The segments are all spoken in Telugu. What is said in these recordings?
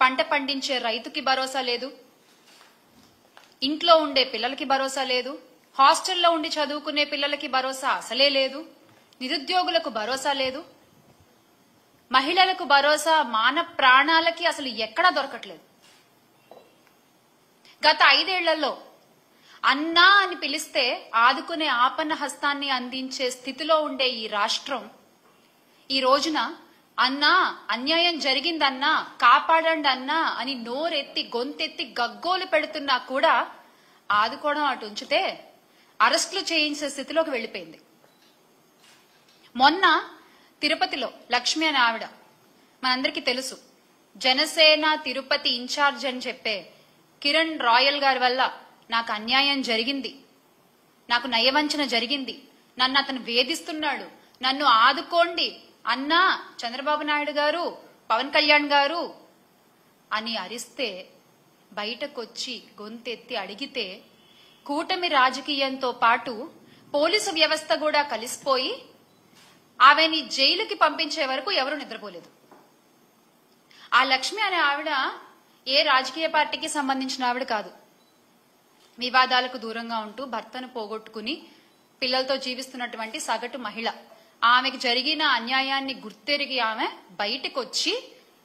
పంట పండించే రైతుకి భరోసా లేదు, ఇంట్లో ఉండే పిల్లలకి భరోసా లేదు, హాస్టల్లో ఉండి చదువుకునే పిల్లలకి భరోసా అసలే లేదు, నిరుద్యోగులకు భరోసా లేదు, మహిళలకు భరోసా మాన ప్రాణాలకి అసలు ఎక్కడా దొరకట్లేదు. గత 5 ఏళ్లలో అన్నా అని పిలిస్తే ఆదుకునే ఆపన్న హస్తాన్ని అందించే స్థితిలో ఉండే ఈ రాష్ట్రం ఈ రోజున అన్నా అన్యాయం జరిగిందన్నా కాపాడండి అన్నా అని నోరెత్తి గొంతెత్తి గగ్గోలు పెడుతున్నా కూడా ఆదుకోవడం అటు ఉంచితే అరెస్టులు చేయించే స్థితిలోకి వెళ్లిపోయింది. మొన్న తిరుపతిలో లక్ష్మి అనే ఆవిడ, మనందరికీ తెలుసు, జనసేన తిరుపతి ఇన్ఛార్జ్ అని చెప్పే కిరణ్ రాయల్ గారి వల్ల నాకు అన్యాయం జరిగింది, నాకు నయవంచన జరిగింది, నన్ను అతను వేధిస్తున్నాడు, నన్ను ఆదుకోండి అన్నా చంద్రబాబు నాయుడు గారు, పవన్ కళ్యాణ్ గారు అని అరిస్తే బయటకొచ్చి గొంతెత్తి అడిగితే కూటమి రాజకీయంతో పాటు పోలీసు వ్యవస్థ కూడా కలిసిపోయి ఆమెని జైలుకి పంపించే వరకు ఎవరూ నిద్రపోలేదు. ఆ లక్ష్మి అనే ఆవిడ ఏ రాజకీయ పార్టీకి సంబంధించిన ఆవిడ కాదు. వివాదాలకు దూరంగా ఉంటూ భర్తను పోగొట్టుకుని పిల్లలతో జీవిస్తున్నటువంటి సగటు మహిళ. ఆమెకు జరిగిన అన్యాయాన్ని గుర్తెరిగి ఆమె బయటకొచ్చి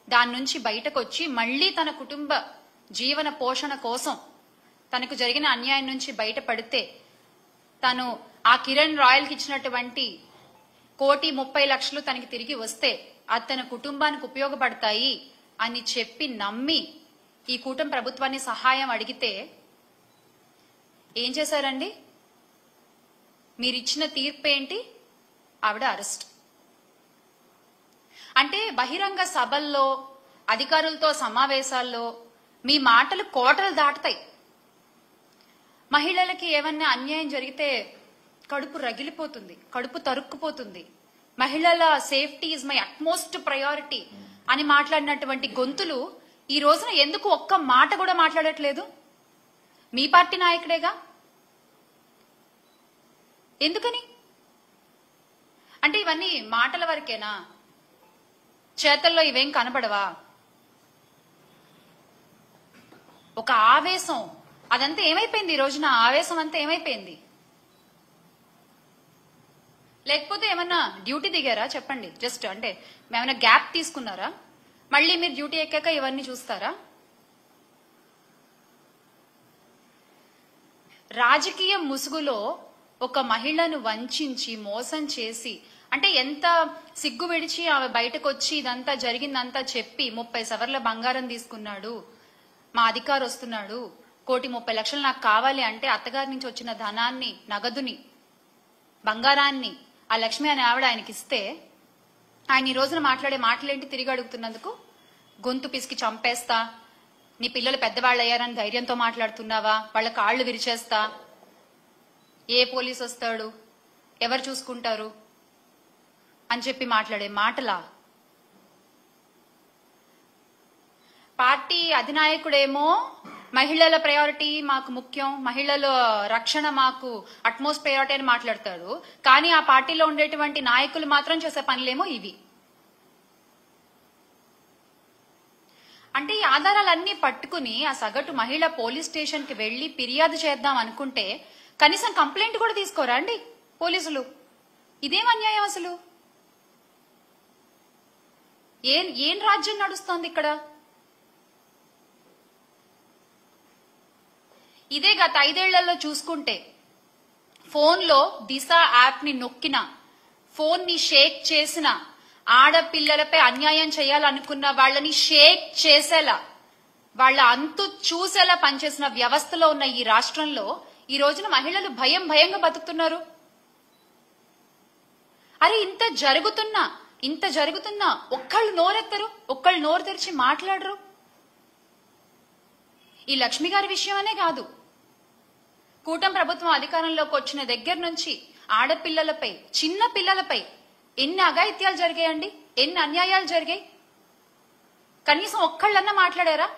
దాని నుంచి బయటకొచ్చి మళ్లీ తన కుటుంబ జీవన పోషణ కోసం తనకు జరిగిన అన్యాయం నుంచి బయటపడితే తను ఆ కిరణ్ రాయల్కి ఇచ్చినటువంటి 1,30,00,000 తనకి తిరిగి వస్తే అది తన కుటుంబానికి ఉపయోగపడతాయి అని చెప్పి నమ్మి ఈ కూటమి ప్రభుత్వాన్ని సహాయం అడిగితే ఏం చేశారండి? మీరిచ్చిన తీర్పు ఏంటి? ఆవిడ అరెస్ట్. అంటే బహిరంగ సభల్లో అధికారులతో సమావేశాల్లో మీ మాటలు కోటలు దాటుతాయి. మహిళలకి ఏమన్నా అన్యాయం జరిగితే కడుపు రగిలిపోతుంది, కడుపు తరుక్కుపోతుంది. మహిళల safety is my utmost priority అని మాట్లాడినటువంటి గొంతులు ఈ రోజున ఎందుకు ఒక్క మాట కూడా మాట్లాడట్లేదు? మీ పార్టీ నాయకుడేగా. ఎందుకని? అంటే ఇవన్నీ మాటల వరకేనా? చేతల్లో ఇవేం కనబడవా? ఒక ఆవేశం అదంతా ఏమైపోయింది? ఈ రోజున ఆవేశం అంతా ఏమైపోయింది? లేకపోతే ఏమన్నా డ్యూటీ దిగారా? చెప్పండి. జస్ట్ అంటే ఏమైనా గ్యాప్ తీసుకున్నారా? మళ్ళీ మీరు డ్యూటీ ఎక్కాక ఇవన్నీ చూస్తారా? రాజకీయ ముసుగులో ఒక మహిళను వంచి మోసం చేసి, అంటే ఎంత సిగ్గు విడిచి ఆమె బయటకు వచ్చి ఇదంతా జరిగిందంతా చెప్పి 30 సవర్ల బంగారం తీసుకున్నాడు, మా అధికారు వస్తున్నాడు, 1,30,00,000 నాకు కావాలి అంటే అత్తగారి నుంచి వచ్చిన ధనాన్ని, నగదుని, బంగారాన్ని ఆ లక్ష్మి అనే ఆవిడ ఆయనకిస్తే ఆయన ఈ రోజున మాట్లాడే మాటలేంటి? తిరిగి అడుగుతున్నందుకు గొంతు పిసికి చంపేస్తా, నీ పిల్లలు పెద్దవాళ్ళు అయ్యారని ధైర్యంతో మాట్లాడుతున్నావా, వాళ్ళ కాళ్ళు విరిచేస్తా, ఏ పోలీసు వస్తాడు, ఎవరు చూసుకుంటారు అని చెప్పి మాట్లాడే మాటలా? పార్టీ అధినాయకుడేమో మహిళల ప్రయారిటీ మాకు ముఖ్యం, మహిళల రక్షణ మాకు అట్మోస్ట్ ప్రయారిటీ అని మాట్లాడతాడు. కానీ ఆ పార్టీలో ఉండేటువంటి నాయకులు మాత్రం చేసే పనులేమో ఇవి. అంటే ఈ ఆధారాలన్నీ పట్టుకుని ఆ సగటు మహిళ పోలీస్ స్టేషన్ కి వెళ్లి ఫిర్యాదు చేద్దాం అనుకుంటే కనీసం కంప్లైంట్ కూడా తీసుకోరా అండి పోలీసులు? ఇదేం అన్యాయం అసలు? ఏం రాజ్యం నడుస్తోంది ఇక్కడ? ఇదే గత 5 ఏళ్లలో చూసుకుంటే ఫోన్లో దిశ యాప్ ని నొక్కిన, ఫోన్ ని షేక్ చేసిన, ఆడపిల్లలపై అన్యాయం చేయాలనుకున్న వాళ్ళని షేక్ చేసేలా, వాళ్ళ అంతు చూసేలా పనిచేసిన వ్యవస్థలో ఉన్న ఈ రాష్ట్రంలో ఈ రోజున మహిళలు భయంగా బతుకుతున్నారు. అరే ఇంత జరుగుతున్నా ఒక్కళ్ళు నోరెత్తరు, ఒక్కళ్ళు నోరు తెరిచి మాట్లాడరు. ఈ లక్ష్మి గారి విషయమనే కాదు, కూటమి ప్రభుత్వం అధికారంలోకి వచ్చిన దగ్గర నుంచి ఆడపిల్లలపై, చిన్న పిల్లలపై ఎన్ని అఘాయిత్యాలు జరిగాయండి, ఎన్ని అన్యాయాలు జరిగాయి? కనీసం ఒక్కళ్ళన్నా మాట్లాడారా?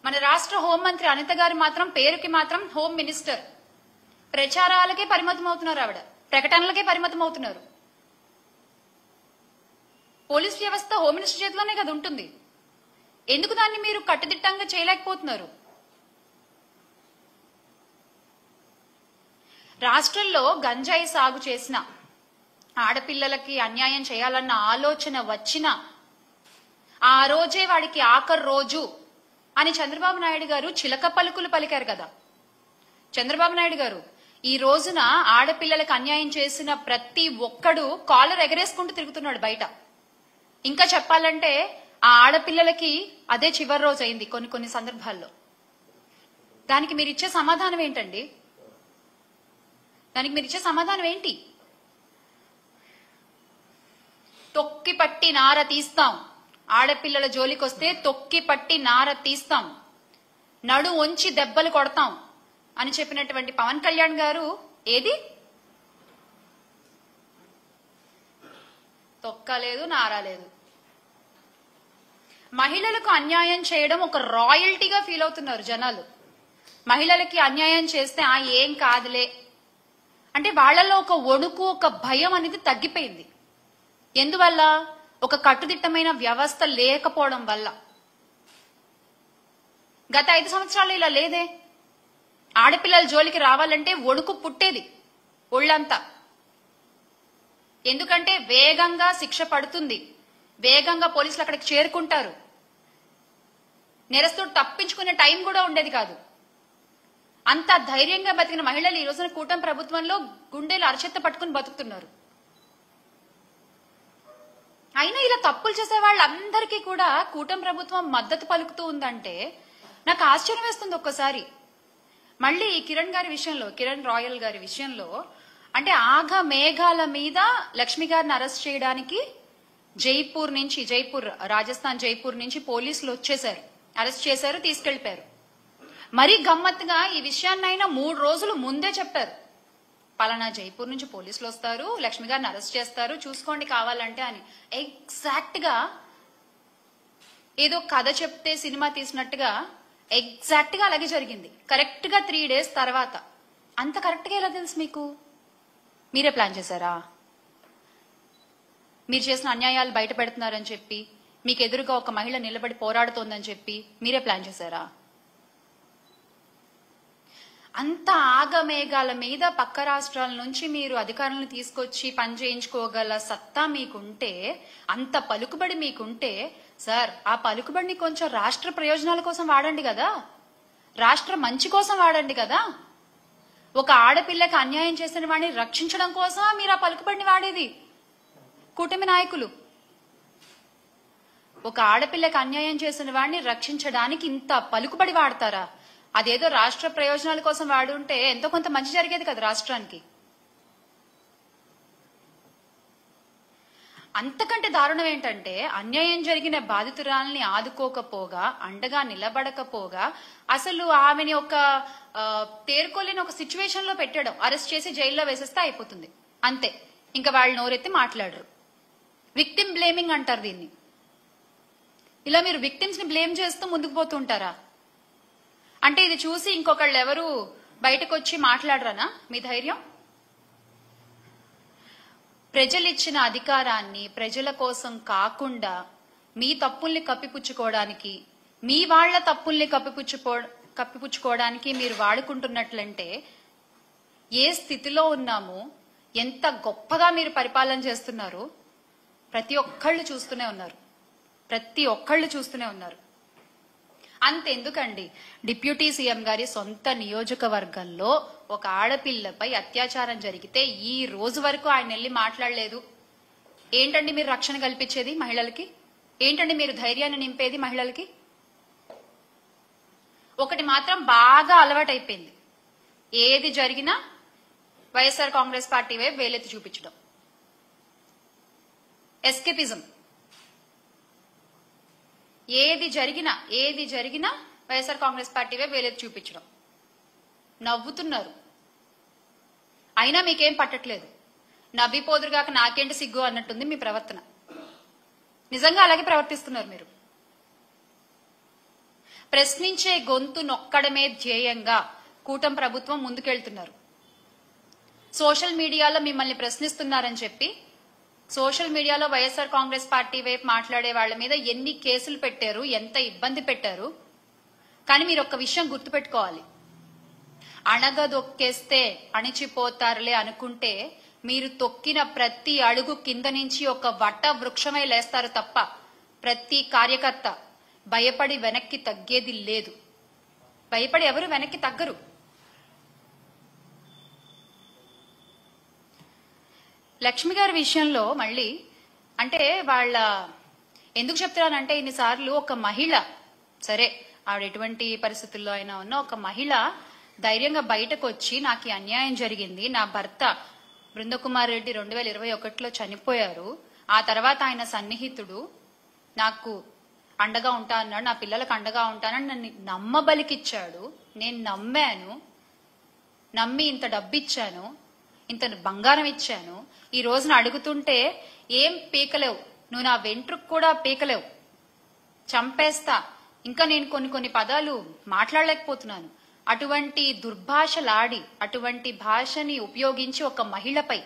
మన రాష్ట్ర హోంమంత్రి అనిత గారు మాత్రం పేరుకి మాత్రం హోమ్ మినిస్టర్, ప్రచారాలకే పరిమితం అవుతున్నారు, ఆవిడ ప్రకటనలకే పరిమితం అవుతున్నారు. పోలీస్ వ్యవస్థ హోమ్ మినిస్టర్ చేతిలోనే కదా ఉంటుంది. ఎందుకు దాన్ని మీరు కట్టుదిట్టంగా చేయలేకపోతున్నారు? రాష్ట్రంలో గంజాయి సాగు చేసిన ఆడపిల్లలకి అన్యాయం చేయాలన్న ఆలోచన వచ్చిన ఆ రోజే వాడికి ఆఖరి రోజు అని చంద్రబాబు నాయుడు గారు చిలక పలుకులు పలికారు కదా. చంద్రబాబు నాయుడు గారు ఈ రోజున ఆడపిల్లలకు అన్యాయం చేసిన ప్రతి ఒక్కడు కాలర్ ఎగరేసుకుంటూ తిరుగుతున్నాడు బయట. ఇంకా చెప్పాలంటే ఆ ఆడపిల్లలకి అదే చివరి రోజు అయింది కొన్ని సందర్భాల్లో. దానికి మీరు ఇచ్చే సమాధానం ఏంటండి? దానికి మీరు ఇచ్చే సమాధానం ఏంటి? తొక్కి పట్టి నార తీస్తాం, ఆడపిల్లల జోలికొస్తే తొక్కి పట్టి నార తీస్తాం, నడు వంచి దెబ్బలు కొడతాం అని చెప్పినటువంటి పవన్ కళ్యాణ్ గారు ఏది తొక్కలేదు, నారాలేదు. మహిళలకు అన్యాయం చేయడం ఒక రాయల్టీగా ఫీల్ అవుతున్నారు జనాలు. మహిళలకి అన్యాయం చేస్తే ఏం కాదులే అంటే వాళ్ళలో ఒక వణుకు, ఒక భయం అనేది తగ్గిపోయింది. ఎందువల్ల? ఒక కట్టుదిట్టమైన వ్యవస్థ లేకపోవడం వల్ల. గత 5 సంవత్సరాలు ఇలా లేదే. ఆడపిల్లల జోలికి రావాలంటే వణుకు పుట్టేది ఒళ్ళంతా. ఎందుకంటే వేగంగా శిక్ష పడుతుంది, వేగంగా పోలీసులు అక్కడికి చేరుకుంటారు, నేరస్తుడు తప్పించుకునే టైం కూడా ఉండేది కాదు. అంత ధైర్యంగా బతికిన మహిళలు ఈ రోజున కూటమి ప్రభుత్వంలో గుండెలు అరచెత్త పట్టుకుని బతుకుతున్నారు. అయినా ఇలా తప్పులు చేసే వాళ్ళందరికీ కూడా కూటమి ప్రభుత్వం మద్దతు పలుకుతూ ఉందంటే నాకు ఆశ్చర్యం వేస్తుంది ఒక్కసారి. మళ్ళీ కిరణ్ గారి విషయంలో, కిరణ్ రాయల్ గారి విషయంలో అంటే ఆగ మేఘాల మీద లక్ష్మి గారిని అరెస్ట్ చేయడానికి జైపూర్ రాజస్థాన్ జైపూర్ నుంచి పోలీసులు వచ్చేశారు, అరెస్ట్ చేశారు, తీసుకెళ్లిపోయారు. మరీ గమ్మత్తుగా ఈ విషయాన్నైనా 3 రోజులు ముందే చెప్పారు. పలానా జైపూర్ నుంచి పోలీసులు వస్తారు, లక్ష్మి గారిని అరెస్ట్ చేస్తారు, చూసుకోండి కావాలంటే అని. ఎగ్జాక్ట్ గా ఏదో కథ చెప్తే సినిమా తీసినట్టుగా ఎగ్జాక్ట్ గా అలాగే జరిగింది. కరెక్ట్ గా 3 days తర్వాత. అంత కరెక్ట్ గా ఎలా తెలుసు మీకు? మీరే ప్లాన్ చేశారా? మీరు చేసిన అన్యాయాలు బయట పెడుతున్నారని చెప్పి, మీకు ఎదురుగా ఒక మహిళ నిలబడి పోరాడుతోందని చెప్పి మీరే ప్లాన్ చేశారా? అంత ఆగమేఘాల మీద పక్క రాష్ట్రాల నుంచి మీరు అధికారులను తీసుకొచ్చి పని చేయించుకోగల సత్తా మీకుంటే, అంత పలుకుబడి మీకుంటే, సార్ ఆ పలుకుబడిని కొంచెం రాష్ట్ర ప్రయోజనాల కోసం వాడండి కదా, రాష్ట్ర మంచి కోసం వాడండి కదా. ఒక ఆడపిల్లకి అన్యాయం చేసిన వాడిని రక్షించడం కోసం మీరు ఆ పలుకుబడిని వాడేది కూటమి నాయకులు. ఒక ఆడపిల్లకి అన్యాయం చేసిన వాడిని రక్షించడానికి ఇంత పలుకుబడి వాడతారా? అదేదో రాష్ట్ర ప్రయోజనాల కోసం వాడుంటే ఎంతో కొంత మంచి జరిగేది కదా రాష్ట్రానికి. అంతకంటే దారుణం ఏంటంటే అన్యాయం జరిగిన బాధితురాల్ని ఆదుకోకపోగా, అండగా నిలబడకపోగా, అసలు ఆమెని ఒక తేరుకోలేని ఒక సిచ్యువేషన్ లో పెట్టడం, అరెస్ట్ చేసి జైల్లో వేసేస్తే అయిపోతుంది అంతే. ఇంకా వాళ్ళు నోరెత్తి మాట్లాడరు. విక్టిమ్ బ్లేమింగ్ అంటారు దీన్ని. ఇలా మీరు విక్టిమ్స్ ని బ్లేమ్ చేస్తూ ముందుకు పోతుంటారా? అంటే ఇది చూసి ఇంకొకళ్ళు ఎవరు బయటకు వచ్చి మాట్లాడరనా మీ ధైర్యం? ప్రజలిచ్చిన అధికారాన్ని ప్రజల కోసం కాకుండా మీ తప్పుల్ని కప్పిపుచ్చుకోవడానికి, మీ వాళ్ల తప్పుల్ని కప్పిపుచ్చుకోవడానికి మీరు వాడుకుంటున్నట్లంటే ఏ స్థితిలో ఉన్నామో, ఎంత గొప్పగా మీరు పరిపాలన చేస్తున్నారో ప్రతి ఒక్కళ్ళు చూస్తూనే ఉన్నారు. అంతెందుకండి, డిప్యూటీ సీఎం గారి సొంత నియోజకవర్గంలో ఒక ఆడపిల్లపై అత్యాచారం జరిగితే ఈ రోజు వరకు ఆయన వెళ్ళి మాట్లాడలేదు. ఏంటండి మీరు రక్షణ కల్పించేది మహిళలకి? ఏంటండి మీరు ధైర్యాన్ని నింపేది మహిళలకి? ఒకటి మాత్రం బాగా అలవాటైపోయింది, ఏది జరిగినా వైఎస్ఆర్ కాంగ్రెస్ పార్టీ వైపు వేలెత్తి చూపించడం, ఎస్కేపిజం. ఏది జరిగినా వైఎస్ఆర్ కాంగ్రెస్ పార్టీ వైపు వేలెత్తి చూపించడం. నవ్వుతున్నారు, అయినా మీకేం పట్టట్లేదు. నవ్విపోదురుగాక నాకేంటి సిగ్గు అన్నట్టుంది మీ ప్రవర్తన. నిజంగా అలాగే ప్రవర్తిస్తున్నారు మీరు. ప్రశ్నించే గొంతు నొక్కడమే ధ్యేయంగా కూటమి ప్రభుత్వం ముందుకెళ్తున్నారు. సోషల్ మీడియాలో మిమ్మల్ని ప్రశ్నిస్తున్నారని చెప్పి సోషల్ మీడియాలో వైఎస్ఆర్ కాంగ్రెస్ పార్టీ వైపు మాట్లాడే వాళ్ళ మీద ఎన్ని కేసులు పెట్టారు, ఎంత ఇబ్బంది పెట్టారు. కానీ మీరు ఒక్క విషయం గుర్తుపెట్టుకోవాలి, అణగదొక్కేస్తే అణిచిపోతారులే అనుకుంటే మీరు తొక్కిన ప్రతి అడుగు కింద నుంచి ఒక వట వృక్షమై లేస్తారు తప్ప ప్రతి కార్యకర్త భయపడి వెనక్కి తగ్గేది లేదు. భయపడి ఎవరు వెనక్కి తగ్గరు. లక్ష్మి గారి విషయంలో మళ్ళీ అంటే వాళ్ళ ఎందుకు చెప్తున్నానంటే, ఇన్నిసార్లు ఒక మహిళ, సరే ఆవిడ ఎటువంటి పరిస్థితుల్లో అయినా ఉన్న ఒక మహిళ ధైర్యంగా బయటకు వచ్చి నాకు ఈ అన్యాయం జరిగింది, నా భర్త బృందకుమార్ రెడ్డి 2021లో చనిపోయారు, ఆ తర్వాత ఆయన సన్నిహితుడు నాకు అండగా ఉంటా అన్నాడు, నా పిల్లలకు అండగా ఉంటానని నన్ను నమ్మబలికిచ్చాడు, నేను నమ్మాను, నమ్మి ఇంత డబ్బు ఇచ్చాను, ఇంత బంగారం ఇచ్చాను, ఈ రోజున అడుగుతుంటే ఏం పీకలేవు, నువ్వు నా వెంట్రుకు కూడా పీకలేవు, చంపేస్తా, ఇంకా నేను కొన్ని పదాలు మాట్లాడలేకపోతున్నాను, అటువంటి దుర్భాషలాడి అటువంటి భాషని ఉపయోగించి ఒక మహిళపై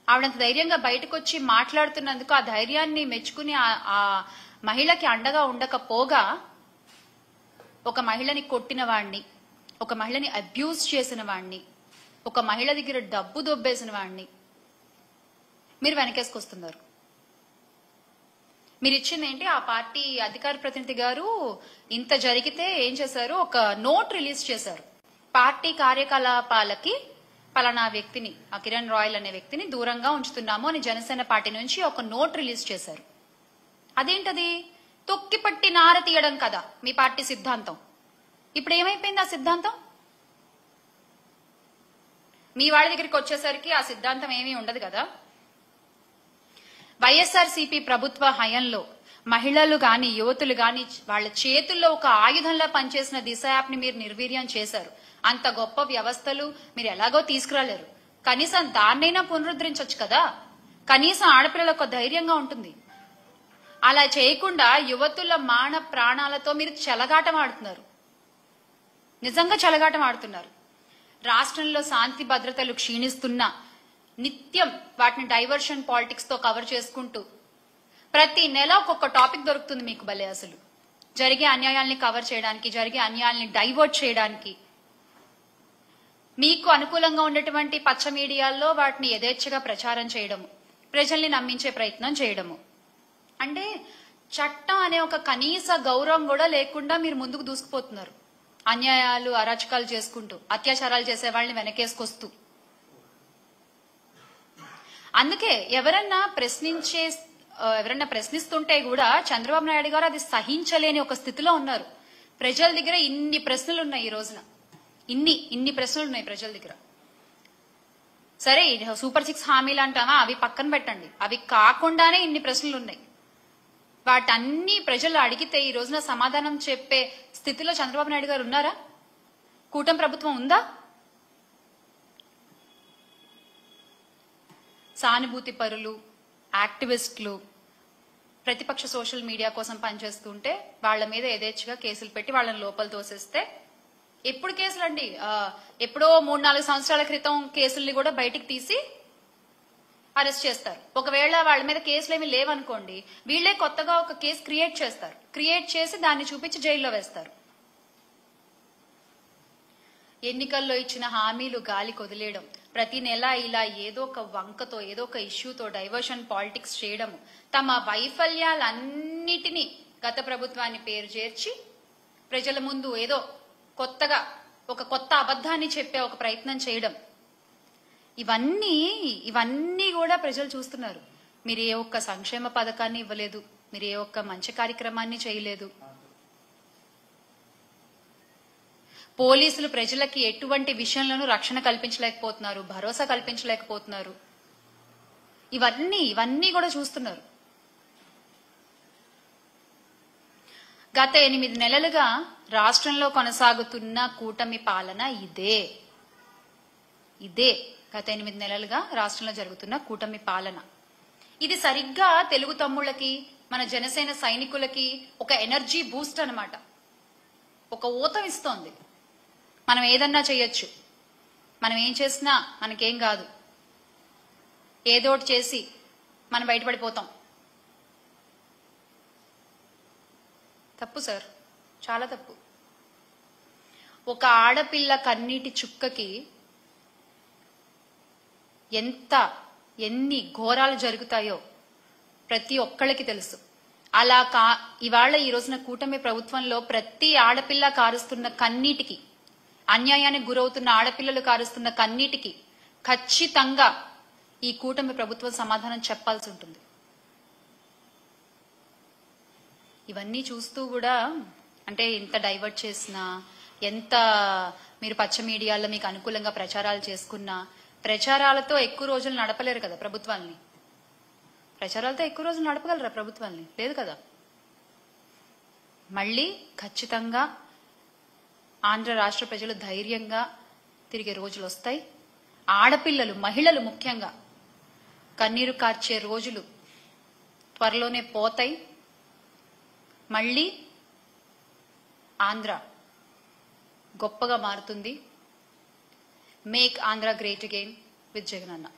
ఆవిడంత ధైర్యంగా బయటకు వచ్చి మాట్లాడుతున్నందుకు ఆ ధైర్యాన్ని మెచ్చుకుని ఆ మహిళకి అండగా ఉండకపోగా ఒక మహిళని కొట్టిన వాణ్ణి, ఒక మహిళని అబ్యూజ్ చేసిన వాణ్ణి, ఒక మహిళ దగ్గర డబ్బు దొబ్బేసిన వాణ్ణి మీరు వెనకేసుకొస్తున్నారు. మీరు ఇచ్చింది ఏంటి? ఆ పార్టీ అధికార ప్రతినిధి గారు ఇంత జరిగితే ఏం చేశారు, ఒక నోట్ రిలీజ్ చేశారు, పార్టీ కార్యకలాపాలకి పలానా వ్యక్తిని, ఆ కిరణ్ రాయల్ అనే వ్యక్తిని దూరంగా ఉంచుతున్నాము అని జనసేన పార్టీ నుంచి ఒక నోట్ రిలీజ్ చేశారు. అదేంటది? తొక్కిపట్టి నార తీయడం కదా మీ పార్టీ సిద్ధాంతం. ఇప్పుడు ఏమైపోయింది ఆ సిద్ధాంతం? మీ వాళ్ళ దగ్గరికి వచ్చేసరికి ఆ సిద్ధాంతం ఏమీ ఉండదు కదా. వైఎస్ఆర్సీపీ ప్రభుత్వ హయంలో మహిళలు గాని యువతులు గాని వాళ్ళ చేతుల్లో ఒక ఆయుధంలా పనిచేసిన దిశ యాప్ ని మీరు నిర్వీర్యం చేశారు. అంత గొప్ప వ్యవస్థలు మీరు ఎలాగో తీసుకురాలేరు, కనీసం దాన్నైనా పునరుద్ధరించవచ్చు కదా, కనీసం ఆడపిల్లలకు ధైర్యంగా ఉంటుంది. అలా చేయకుండా యువతుల మాన ప్రాణాలతో మీరు చెలగాటం ఆడుతున్నారు, నిజంగా చెలగాటం ఆడుతున్నారు. రాష్ట్రంలో శాంతి భద్రతలు క్షీణిస్తున్నా నిత్యం వాటిని డైవర్షన్ పాలిటిక్స్ తో కవర్ చేసుకుంటూ ప్రతి నెల ఒక్కొక్క టాపిక్ దొరుకుతుంది మీకు భలే. అసలు జరిగే అన్యాయాల్ని కవర్ చేయడానికి, జరిగే అన్యాయాల్ని డైవర్ట్ చేయడానికి, మీకు అనుకూలంగా ఉన్నటువంటి పచ్చ మీడియాల్లో వాటిని యథేచ్ఛగా ప్రచారం చేయడము, ప్రజల్ని నమ్మించే ప్రయత్నం చేయడము. అంటే చట్టం అనే ఒక కనీస గౌరవం కూడా లేకుండా మీరు ముందుకు దూసుకుపోతున్నారు, అన్యాయాలు అరాచకాలు చేసుకుంటూ, అత్యాచారాలు చేసే వాళ్ళని వెనకేసుకొస్తూ. అందుకే ఎవరన్నా ప్రశ్నిస్తుంటే కూడా చంద్రబాబు నాయుడు గారు అది సహించలేని ఒక స్థితిలో ఉన్నారు. ప్రజల దగ్గర ఇన్ని ప్రశ్నలు ఉన్నాయి, ఈ రోజున ఇన్ని ప్రశ్నలు ఉన్నాయి ప్రజల దగ్గర. సరే సూపర్ 6 హామీలు అంటామా, అవి పక్కన పెట్టండి, అవి కాకుండానే ఇన్ని ప్రశ్నలు ఉన్నాయి. వాటన్ని ప్రజలు అడిగితే ఈ రోజున సమాధానం చెప్పే స్థితిలో చంద్రబాబు నాయుడు గారు ఉన్నారా? కూటమి ప్రభుత్వం ఉందా? సానుభూతి పరులు, యాక్టివిస్టులు, ప్రతిపక్ష సోషల్ మీడియా కోసం పనిచేస్తుంటే వాళ్ళ మీద యథేచ్ఛగా కేసులు పెట్టి వాళ్ళని లోపల తోసేస్తే, ఎప్పుడు కేసులు అండి, ఎప్పుడో 3-4 సంవత్సరాల క్రితం కేసుల్ని కూడా బయటికి తీసి అరెస్ట్ చేస్తారు. ఒకవేళ వాళ్ళ మీద కేసులు ఏమి లేవనుకోండి, వీళ్లే కొత్తగా ఒక కేసు క్రియేట్ చేస్తారు, క్రియేట్ చేసి దాన్ని చూపించి జైల్లో వేస్తారు. ఎన్నికల్లో ఇచ్చిన హామీలు గాలి కొదిలేయడం, ప్రతి నెల ఇలా ఏదో ఒక వంకతో ఏదో ఒక ఇష్యూతో డైవర్షన్ పాలిటిక్స్ చేయడము, తమ వైఫల్యాలన్నిటినీ గత ప్రభుత్వాన్ని పేరు చేర్చి ప్రజల ముందు ఏదో కొత్తగా ఒక కొత్త అబద్ధాన్ని చెప్పే ఒక ప్రయత్నం చేయడం, ఇవన్నీ కూడా ప్రజలు చూస్తున్నారు. మీరు ఏ ఒక్క సంక్షేమ పథకాన్ని ఇవ్వలేదు, మీరు ఏ ఒక్క మంచి కార్యక్రమాన్ని చేయలేదు. పోలీసులు ప్రజలకి ఎటువంటి విషయంలోనూ రక్షణ కల్పించలేకపోతున్నారు, భరోసా కల్పించలేకపోతున్నారు. ఇవన్నీ కూడా చూస్తున్నారు. గత 8 నెలలుగా రాష్ట్రంలో కొనసాగుతున్న కూటమి పాలన ఇదే. గత 8 నెలలుగా రాష్ట్రంలో జరుగుతున్న కూటమి పాలన ఇది సరిగ్గా తెలుగు తమ్ముళ్ళకి, మన జనసేన సైనికులకి ఒక ఎనర్జీ బూస్ట్ అన్నమాట. ఒక ఊతం ఇస్తోంది. మనం ఏదన్నా చేయొచ్చు, మనం ఏం చేసినా మనకేం కాదు, ఏదోటి చేసి మనం బయటపడిపోతాం. తప్పు సార్, చాలా తప్పు. ఒక ఆడపిల్ల కన్నీటి చుక్కకి ఎన్ని ఘోరాలు జరుగుతాయో ప్రతి ఒక్కళ్ళకి తెలుసు. అలా ఇవాళ ఈ రోజున కూటమి ప్రభుత్వంలో ప్రతి ఆడపిల్ల కారుస్తున్న కన్నీటికి, అన్యాయానికి గురవుతున్న ఆడపిల్లలు కారుస్తున్న కన్నీటికి ఖచ్చితంగా ఈ కూటమి ప్రభుత్వం సమాధానం చెప్పాల్సి ఉంటుంది. ఇవన్నీ చూస్తూ కూడా అంటే ఎంత డైవర్ట్ చేసినా, ఎంత మీరు పచ్చ మీడియాలో మీకు అనుకూలంగా ప్రచారాలు చేసుకున్నా, ప్రచారాలతో ఎక్కువ రోజులు నడపలేరు కదా ప్రభుత్వాల్ని. ప్రచారాలతో ఎక్కువ రోజులు నడపగలరా ప్రభుత్వాల్ని? లేదు కదా. మళ్ళీ ఖచ్చితంగా ఆంధ్ర రాష్ట్ర ప్రజలు ధైర్యంగా తిరిగే రోజులు వస్తాయి. ఆడపిల్లలు, మహిళలు ముఖ్యంగా కన్నీరు కార్చే రోజులు త్వరలోనే పోతాయి. మళ్ళీ ఆంధ్ర గొప్పగా మారుతుంది. Make Andhra great again with Jagan అన్న.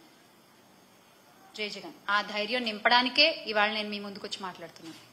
జై జగన్. ఆ ధైర్యం నింపడానికే ఇవాళ నేను మీ ముందుకు వచ్చి మాట్లాడుతున్నాను.